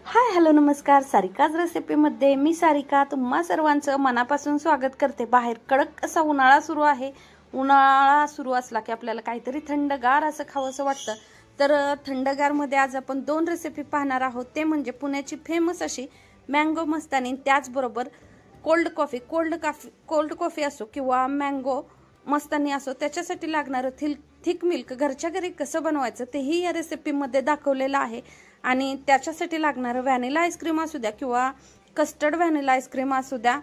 Hi hello नमस्कार, सारिकाज रेसिपीमध्ये मी सारिका तुम्हा सर्वांचं मनापासून स्वागत करते। बाहेर कडक असा उन्हाळा सुरू आहे। उन्हाळा सुरू असला की आपल्याला काहीतरी थंडगार असं खावंसं वाटतं। तर थंडगार मध्ये आज आपण दोन रेसिपी पाहणार आहोत। ते म्हणजे पुण्याची फेमस अशी मँगो मस्तानी, त्याचबरोबर कोल्ड कॉफी असो किंवा मँगो मस्तानी असो, त्याच्यासाठी लागणारं थिक मिल्क घरच्या घरी कसं बनवायचं तेही या रेसिपीमध्ये दाखवलेलं आहे। आणि त्याच्यासाठी लागणारं व्हॅनिला आईस्क्रीम असू द्या किंवा कस्टर्ड व्हॅनिला आईस्क्रीम असू द्या,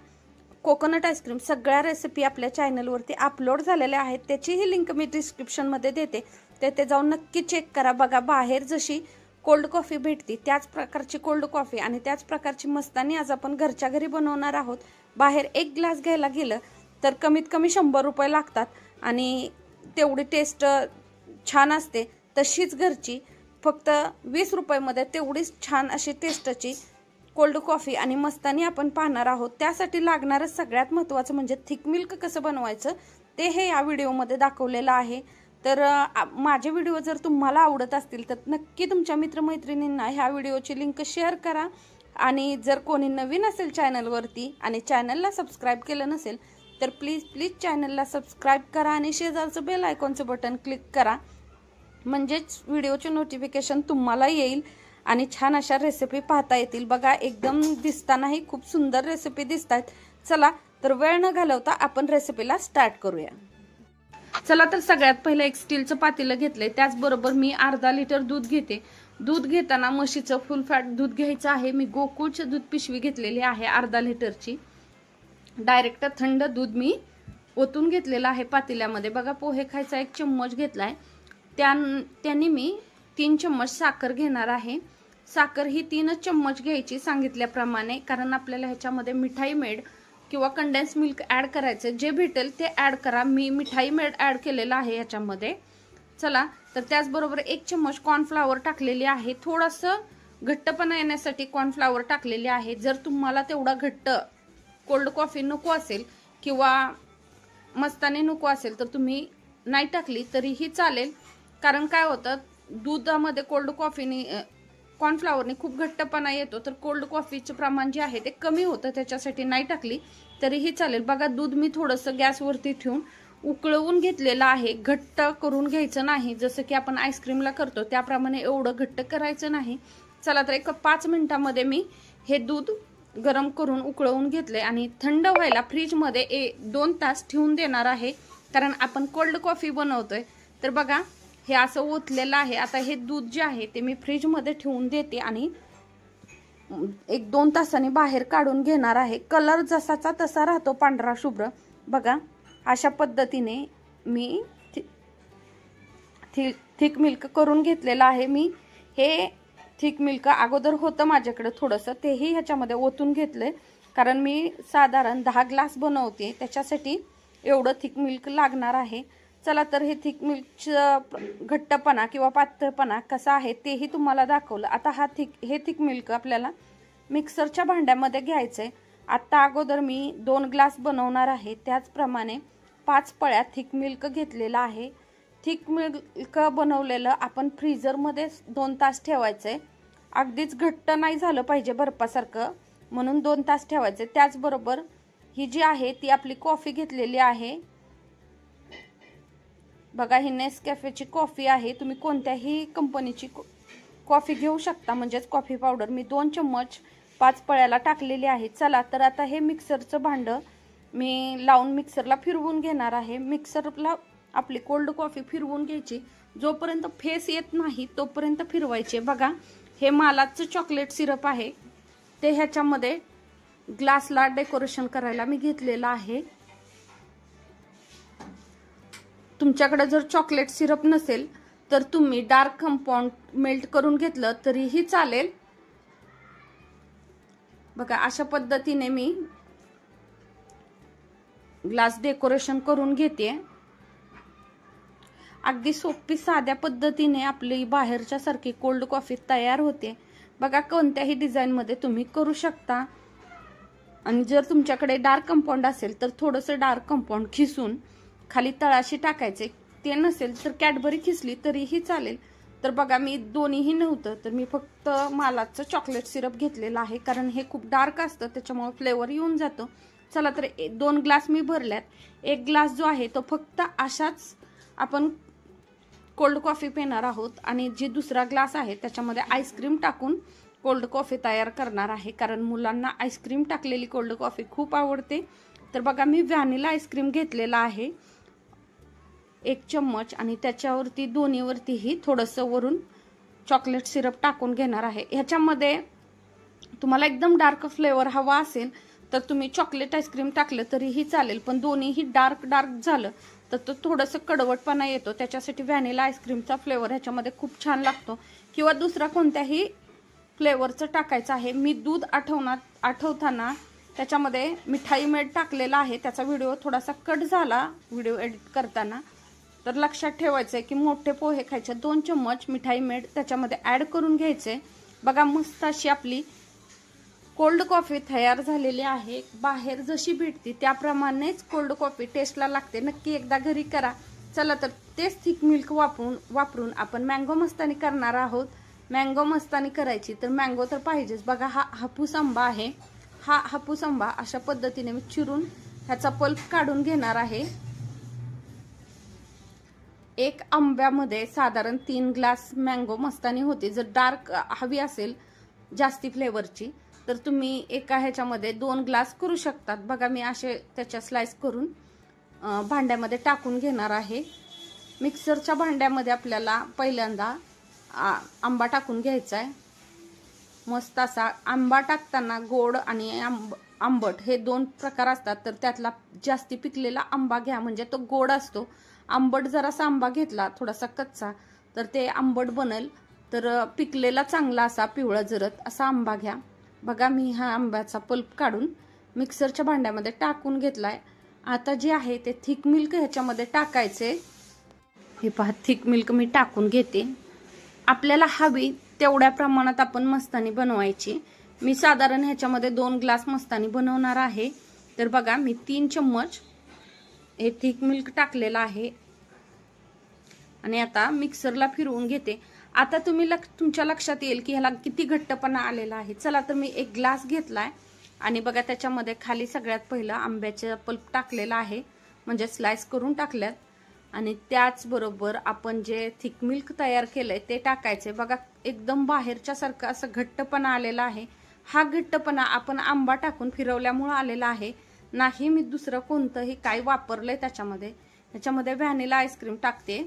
कोकोनट आईस्क्रीम, सगळ्या रेसिपी आपल्या चॅनलवरती अपलोड झालेल्या आहेत। त्याचीही लिंक मी डिस्क्रिप्शनमध्ये देते, तेथे जाऊन नक्की चेक करा। बघा, बाहेर जशी कोल्ड कॉफी भेटती त्याच प्रकारची कोल्ड कॉफी आणि त्याच प्रकारची मस्तानी आज आपण घरच्या घरी बनवणार आहोत। बाहेर एक ग्लास घ्यायला गेलं तर कमीत कमी 100 रुपये लागतात आणि तेवढी टेस्ट छान असते। तशीच घरची फक्त 20 रुपयामध्ये तेवढीच छान अशी टेस्टची कोल्ड कॉफी आणि मस्तानी आपण पाहणार आहोत। त्यासाठी लागणारं सगळ्यात महत्त्वाचं म्हणजे थिक मिल्क कसं बनवायचं ते हे या व्हिडिओमध्ये दाखवलेलं आहे। तर माझे व्हिडिओ जर तुम्हाला आवडत असतील तर नक्की तुमच्या मित्रमैत्रिणींना ह्या व्हिडिओची लिंक शेअर करा। आणि जर कोणी नवीन असेल चॅनलवरती आणि चॅनलला सबस्क्राईब केलं नसेल तर प्लीज चॅनलला सबस्क्राईब करा आणि शेजारचं बेल आयकॉनचं बटन क्लिक करा, म्हणजेच व्हिडिओचे नोटिफिकेशन तुम्हाला येईल आणि छान अशा रेसिपी पाहता येतील। बघा, एकदम दिसतानाही खूप सुंदर रेसिपी दिसतात। चला तर वेळ न घालवता आपण रेसिपीला स्टार्ट करूया। चला तर सगळ्यात पहिले एक स्टीलचं पातेलं घेतलंय, त्याचबरोबर मी अर्धा लिटर दूध घेते। दूध घेताना म्हशीचं फुल फॅट दूध घ्यायचं आहे। मी गोकुळचं दूध पिशवी घेतलेली आहे अर्धा लिटरची। डायरेक्ट थंड दूध मी ओतून घेतलेलं आहे पातेल्यामध्ये। बघा, पोहे खायचा 1 चम्मच घेतलाय, त्यांनी मी 3 चम्मच साखर घेणार आहे। साखर ही 3 चम्मच घ्यायची सांगितल्याप्रमाणे, कारण आपल्याला ह्याच्यामध्ये मिठाई मेड किंवा कंडेन्स मिल्क ऍड करायचं, जे भेटेल ते ऍड करा। मी मिठाई मेड ऍड केलेलं आहे ह्याच्यामध्ये। चला तर त्याचबरोबर 1 चम्मच कॉर्नफ्लॉवर टाकलेली आहे। थोडंसं घट्टपणा येण्यासाठी कॉर्नफ्लॉवर टाकलेले आहे। जर तुम्हाला तेवढा घट्ट कोल्ड कॉफी नको असेल किंवा मस्तानी नको असेल तर तुम्ही नाही टाकली तरीही चालेल, कारण काय होतं दुधामध्ये कोल्ड कॉफीने कॉर्नफ्लॉवरने खूप घट्टपणा येतो, तर कोल्ड कॉफीचं प्रमाण जे आहे ते कमी होतं, त्याच्यासाठी नाही टाकली तरीही चालेल। बघा, दूध मी थोडंसं गॅसवरती ठेवून उकळवून घेतलेलं आहे। घट्ट करून घ्यायचं नाही, जसं की आपण आईस्क्रीमला करतो त्याप्रमाणे एवढं घट्ट करायचं नाही। चला तर 5 मिनिटांमध्ये मी हे दूध गरम करून उकळवून घेतले आणि थंड व्हायला फ्रीजमध्ये 2 तास ठेवून देणार आहे, कारण आपण कोल्ड कॉफी बनवतोय। तर बघा, हे असं ओतलेलं आहे। आता हे दूध जे आहे ते मी फ्रीजमध्ये ठेवून देते आणि 1-2 तासांनी बाहेर काढून घेणार आहे। कलर जसाचा तसा राहतो, पांढरा शुभ्र। बघा, अशा पद्धतीने मी थिक मिल्क करून घेतलेलं आहे। मी हे थिक मिल्क अगोदर होतं माझ्याकडे थोडंसं, तेही ह्याच्यामध्ये ओतून घेतलंय, कारण मी साधारण 10 ग्लास बनवते, त्याच्यासाठी एवढं थिक मिल्क लागणार आहे। चला तर हे थिक मिल्कचं घट्टपणा किंवा पातळपणा कसा आहे तेही तुम्हाला दाखवलं। आता हे थिक मिल्क आपल्याला मिक्सरच्या भांड्यामध्ये घ्यायचंय। आता अगोदर मी 2 ग्लास बनवणार आहे, त्याचप्रमाणे 5 पळ्या थिक मिल्क घेतलेला आहे। थिक मिल्क बनवलेलं आपण फ्रीजरमध्ये 2 तास ठेवायचंय। अगदीच घट्ट नाही झालं पाहिजे बर्फासारखं, म्हणून 2 तास ठेवायचे। त्याचबरोबर ही जी आहे ती आपली कॉफी घेतलेली आहे। बघा, ही नेसकॅफेची कॉफी आहे, तुम्ही कोणत्याही कंपनीची कॉफी घेऊ शकता, म्हणजेच कॉफी पावडर। मी 2 चम्मच 5 पळ्याला टाकलेली आहे। चला तर आता हे मिक्सरचं भांडं मी लावून मिक्सरला फिरवून घेणार आहे। मिक्सरला आपली कोल्ड कॉफी फिरवून घ्यायची, जोपर्यंत फेस येत नाही तोपर्यंत फिरवायचे। बघा, हे मालाचं चॉकलेट सिरप आहे, ते ह्याच्यामध्ये ग्लासला डेकोरेशन करायला मी घेतलेलं आहे। तुमच्याकडे जर चॉकलेट सिरप नसेल तर तुम्ही डार्क कंपाऊंड मेल्ट करून घेतलं तरीही चालेल। बघा, अशा पद्धतीने मी ग्लास डेकोरेशन करून घेते। अगदी सोपी साध्या पद्धतीने आपली बाहेरच्या सारखी कोल्ड कॉफी तयार होते। बघा, कोणत्याही डिझाईनमध्ये तुम्ही करू शकता। आणि जर तुमच्याकडे डार्क कंपाऊंड असेल तर थोडंसं डार्क कंपाऊंड खिसून खाली तळाशी टाकायचे, ते नसेल तर कॅडबरी खिसली तरीही चालेल। तर बघा मी दोन्हीही नव्हतं, तर मी फक्त मालाचं चॉकलेट सिरप घेतलेलं आहे, कारण हे खूप डार्क असतं त्याच्यामुळे फ्लेवर येऊन जातो. चला तर 2 ग्लास मी भरल्यात. 1 ग्लास जो आहे तो फक्त अशाच आपण कोल्ड कॉफी पिणार आहोत, आणि जे दुसरा ग्लास आहे त्याच्यामध्ये आईस्क्रीम टाकून कोल्ड कॉफी तयार करणार आहे, कारण मुलांना आईस्क्रीम टाकलेली कोल्ड कॉफी खूप आवडते. तर बघा मी व्हॅनिला आईस्क्रीम घेतलेला आहे 1 चम्मच, आणि त्याच्यावरती दोन्हीवरतीही थोडंसं वरून चॉकलेट सिरप टाकून घेणार आहे. ह्याच्यामध्ये तुम्हाला एकदम डार्क फ्लेवर हवा असेल तर तुम्ही चॉकलेट आईस्क्रीम टाकलं तरीही चालेल, पण दोन्हीही डार्क झालं तर तो थोडंसं कडवटपणा येतो. त्याच्यासाठी व्हॅनिला आईस्क्रीमचा फ्लेवर ह्याच्यामध्ये खूप छान लागतो, किंवा दुसरा कोणत्याही फ्लेवरचं टाकायचं आहे. मी दूध आठवताना त्याच्यामध्ये मिठाई मेड टाकलेला आहे, त्याचा व्हिडिओ थोडासा कट झाला व्हिडिओ एडिट करताना. तर लक्षात ठेवायचं आहे की मोठे पोहे खायचे 2 चम्मच मिठाई मेड त्याच्यामध्ये ॲड करून घ्यायचे. बघा मस्त अशी आपली कोल्ड कॉफी तयार झालेली आहे. बाहेर जशी भेटते त्याप्रमाणेच कोल्ड कॉफी टेस्टला लागते. नक्की एकदा घरी करा. चला तर तेच थिक मिल्क वापरून आपण मँगो मस्तानी करणार आहोत. मँगो मस्तानी करायची तर मँगो तर पाहिजेच. बघा हा हापूस आंबा आहे. हा हापूस आंबा अशा पद्धतीने मी चिरून ह्याचा पल्प काढून घेणार आहे. 1 आंब्यामध्ये साधारण 3 ग्लास मँगो मस्तानी होते. जर डार्क हवी असेल जास्ती फ्लेवरची तर तुम्ही एका ह्याच्यामध्ये 2 ग्लास करू शकतात. बघा मी असे त्याच्या स्लाइस करून भांड्यामध्ये टाकून घेणार आहे. मिक्सरच्या भांड्यामध्ये आपल्याला पहिल्यांदा आंबा टाकून घ्यायचा आहे. मस्त असा आंबा टाकताना गोड आणि आंबट हे 2 प्रकार असतात. तर त्यातला जास्ती पिकलेला आंबा घ्या, म्हणजे तो गोड असतो. आंबट जरासा आंबा घेतला थोडासा कच्चा तर ते आंबट बनेल. तर पिकलेला चांगला असा पिवळा जरद असा आंबा घ्या. बघा मी हा आंब्याचा पल्प काढून मिक्सरच्या भांड्यामध्ये टाकून घेतलाय. आता जे आहे ते थिक मिल्क ह्याच्यामध्ये टाकायचे. हे पहा थिक मिल्क मी टाकून घेते. आपल्याला हवी तेवढ्या प्रमाणात आपण मस्तानी बनवायची. मी साधारण ह्याच्यामध्ये 2 ग्लास मस्तानी बनवणार आहे. तर बघा मी 3 चम्मच हे थिक मिल्क टाकलेलं आहे, आणि आता मिक्सरला फिरवून घेते. आता तुमच्या लक्षात येईल की ह्याला किती घट्टपणा आलेला आहे. चला तर मी 1 ग्लास घेतलाय, आणि बघा त्याच्यामध्ये खाली सगळ्यात पहिलं आंब्याचे पल्प टाकलेला आहे, म्हणजे स्लाइस करून टाकल्यात, आणि त्याचबरोबर आपण जे थिक मिल्क तयार केलंय ते टाकायचे. बघा एकदम बाहेरच्या सारखं असं घट्टपणा आलेला आहे. हा घट्टपणा आपण आंबा टाकून फिरवल्यामुळे आलेला आहे, नाही मी दुसरं कोणतंही काय वापरलंय ह्याच्यामध्ये व्हॅनिला आईस्क्रीम टाकते.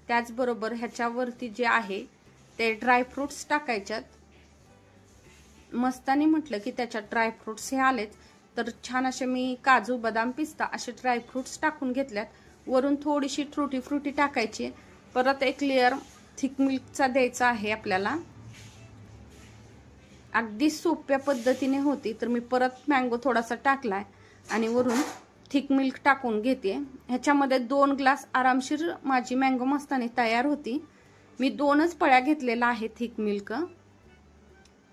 त्याचबरोबर ह्याच्यावरती जे आहे ते ड्रायफ्रुट्स टाकायच्यात. मस्तानी म्हटलं की त्याच्यात ड्रायफ्रुट्स हे आलेच, तर छान असे मी काजू बदाम पिस्ता असे ड्रायफ्रुट्स टाकून घेतल्यात. वरून थोडीशी ट्रुटी फ्रुटी टाकायची. परत एक लेअर थिक मिल्कचा द्यायचा आहे आपल्याला. अगदी सोप्या पद्धतीने होती. तर मी परत मँगो थोडासा टाकलाय आणि वरून थिक मिल्क टाकून घेते. ह्याच्यामध्ये 2 ग्लास आरामशीर माझी मँगो मस्तानी तयार होती. मी 2च पळ्या घेतलेला आहे थिक मिल्क.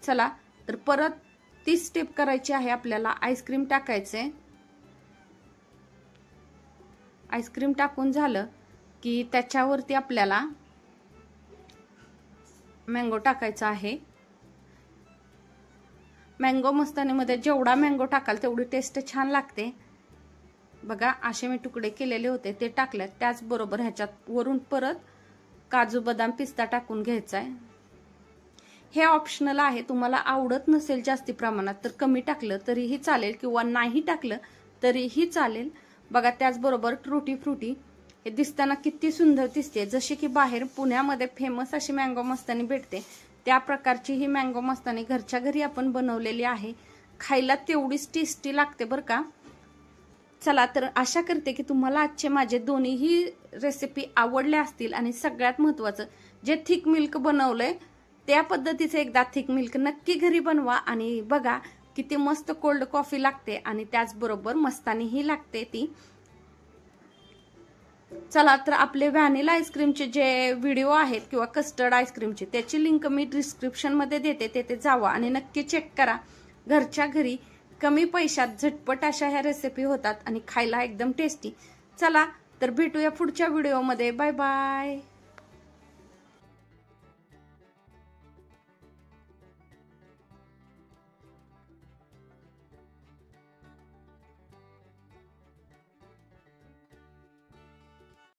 चला तर परत ती स्टेप करायची आहे आपल्याला. आईस्क्रीम टाकायचे. आईस्क्रीम टाकून झालं की त्याच्यावरती आपल्याला मँगो टाकायचा आहे. मँगो मस्तानीमध्ये जेवढा मँगो टाकाल तेवढी टेस्ट छान लागते. बघा असे मी तुकडे केलेले होते ते टाकले. त्याचबरोबर ह्याच्यात वरून परत काजू बदाम पिस्ता टाकून घ्यायचा आहे. हे ऑप्शनल आहे. तुम्हाला आवडत नसेल जास्ती प्रमाणात तर कमी टाकलं तरीही चालेल, किंवा नाही टाकलं तरीही चालेल. बघा त्याचबरोबर ट्रुटी फ्रुटी हे दिसताना किती सुंदर दिसते. जशी की बाहेर पुण्यामध्ये फेमस अशी मँगो मस्तानी भेटते त्या प्रकारची ही मँगो मस्तानी घरच्या घरी आपण बनवलेली आहे. खायला तेवढीच टेस्टी लागते बरं का. चला तर आशा करते की तुम्हाला आजचे माझे दोन्हीही रेसिपी आवडल्या असतील. आणि सगळ्यात महत्त्वाचं जे थिक मिल्क बनवलंय त्या पद्धतीचे एकदा थिक मिल्क नक्की घरी बनवा, आणि बघा किती मस्त कोल्ड कॉफी लागते आणि त्याचबरोबर मस्तानीही लागते ती. चला तर आपले व्हॅनिला आईस्क्रीमचे जे व्हिडिओ आहेत किंवा कस्टर्ड आईस्क्रीमचे त्याची लिंक मी डिस्क्रिप्शन मध्ये देते. तेथे जावा आणि नक्की चेक करा. घरच्या घरी कमी पैशात झटपट अशा ह्या रेसिपी होतात आणि खायला एकदम टेस्टी. चला तर भेटूया पुढच्या व्हिडिओमध्ये. Bye bye.